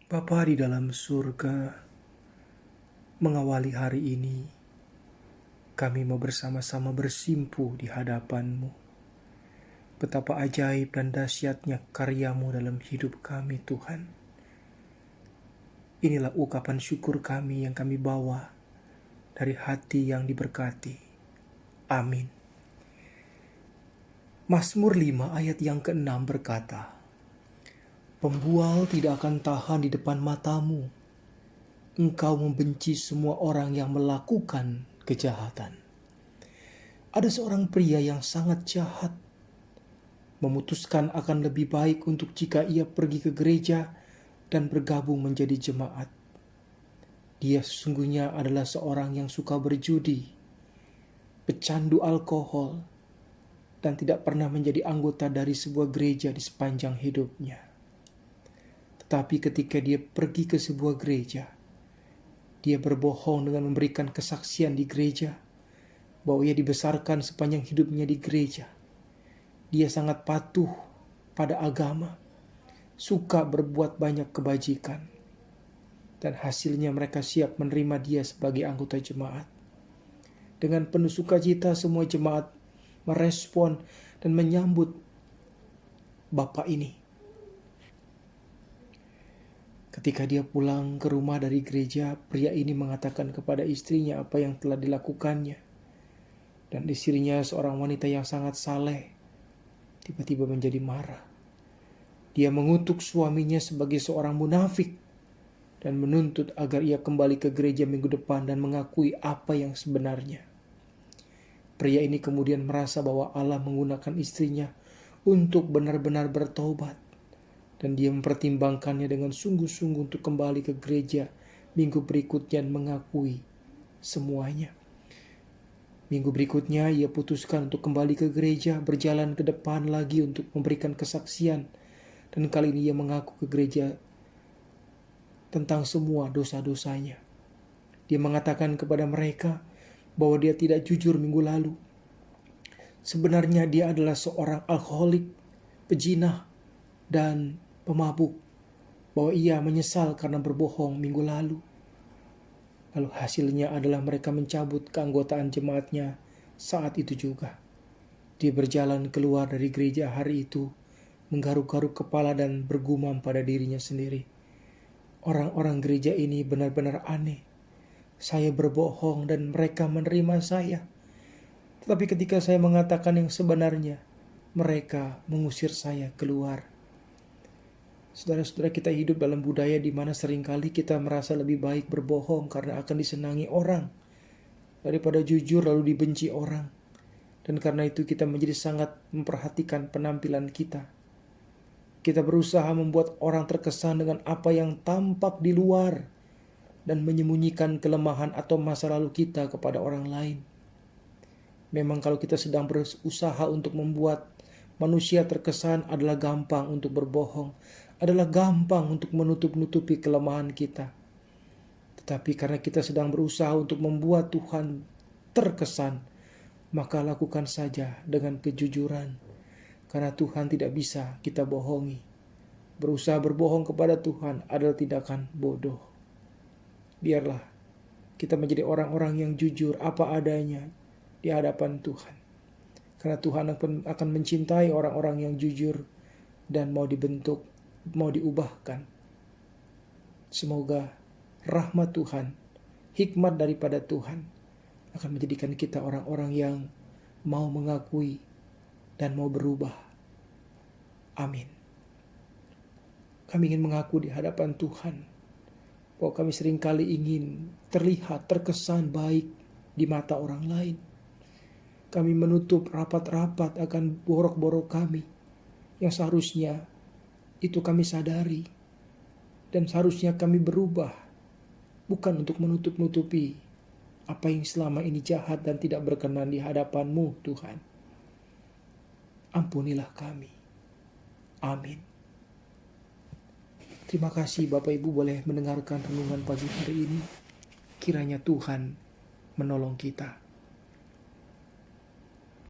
Bapa di dalam surga, mengawali hari ini, kami mau bersama-sama bersimpu di hadapan-Mu. Betapa ajaib dan dahsyatnya karya-Mu dalam hidup kami, Tuhan. Inilah ungkapan syukur kami yang kami bawa dari hati yang diberkati. Amin. Mazmur 5 ayat yang ke-6 berkata, "Pembual tidak akan tahan di depan mata-Mu. Engkau membenci semua orang yang melakukan kejahatan." Ada seorang pria yang sangat jahat, memutuskan akan lebih baik untuk jika ia pergi ke gereja dan bergabung menjadi jemaat. Dia sesungguhnya adalah seorang yang suka berjudi, pecandu alkohol, dan tidak pernah menjadi anggota dari sebuah gereja di sepanjang hidupnya. Tetapi ketika dia pergi ke sebuah gereja, dia berbohong dengan memberikan kesaksian di gereja bahwa ia dibesarkan sepanjang hidupnya di gereja. Dia sangat patuh pada agama, suka berbuat banyak kebajikan, dan hasilnya mereka siap menerima dia sebagai anggota jemaat. Dengan penuh sukacita semua jemaat merespon dan menyambut bapak ini. Ketika dia pulang ke rumah dari gereja, pria ini mengatakan kepada istrinya apa yang telah dilakukannya. Dan istrinya, seorang wanita yang sangat saleh, tiba-tiba menjadi marah. Dia mengutuk suaminya sebagai seorang munafik dan menuntut agar ia kembali ke gereja minggu depan dan mengakui apa yang sebenarnya. Pria ini kemudian merasa bahwa Allah menggunakan istrinya untuk benar-benar bertobat, dan dia mempertimbangkannya dengan sungguh-sungguh untuk kembali ke gereja minggu berikutnya dan mengakui semuanya. Minggu berikutnya ia putuskan untuk kembali ke gereja, berjalan ke depan lagi untuk memberikan kesaksian. Dan kali ini ia mengaku ke gereja tentang semua dosa-dosanya. Dia mengatakan kepada mereka bahwa dia tidak jujur minggu lalu. Sebenarnya dia adalah seorang alkoholik, pejinah, dan pemabuk. Bahwa ia menyesal karena berbohong minggu lalu. Lalu hasilnya adalah mereka mencabut keanggotaan jemaatnya saat itu juga. Dia berjalan keluar dari gereja hari itu, menggaruk-garuk kepala dan bergumam pada dirinya sendiri. Orang-orang gereja ini benar-benar aneh. Saya berbohong dan mereka menerima saya. Tetapi ketika saya mengatakan yang sebenarnya, mereka mengusir saya keluar. Saudara-saudara, kita hidup dalam budaya di mana seringkali kita merasa lebih baik berbohong karena akan disenangi orang daripada jujur lalu dibenci orang. Dan karena itu kita menjadi sangat memperhatikan penampilan kita. Kita berusaha membuat orang terkesan dengan apa yang tampak di luar dan menyembunyikan kelemahan atau masa lalu kita kepada orang lain. Memang kalau kita sedang berusaha untuk membuat manusia terkesan adalah gampang untuk berbohong, adalah gampang untuk menutup-nutupi kelemahan kita. Tetapi karena kita sedang berusaha untuk membuat Tuhan terkesan, maka lakukan saja dengan kejujuran. Karena Tuhan tidak bisa kita bohongi. Berusaha berbohong kepada Tuhan adalah tindakan bodoh. Biarlah kita menjadi orang-orang yang jujur apa adanya di hadapan Tuhan. Karena Tuhan akan mencintai orang-orang yang jujur dan mau dibentuk, mau diubahkan. Semoga rahmat Tuhan, hikmat daripada Tuhan akan menjadikan kita orang-orang yang mau mengakui dan mau berubah. Amin. Kami ingin mengaku di hadapan Tuhan bahwa kami seringkali ingin terlihat, terkesan baik di mata orang lain. Kami menutup rapat-rapat akan borok-borok kami yang seharusnya itu kami sadari. Dan seharusnya kami berubah, bukan untuk menutup-nutupi apa yang selama ini jahat dan tidak berkenan di hadapan-Mu, Tuhan. Ampunilah kami. Amin. Terima kasih Bapak Ibu boleh mendengarkan renungan pagi hari ini. Kiranya Tuhan menolong kita.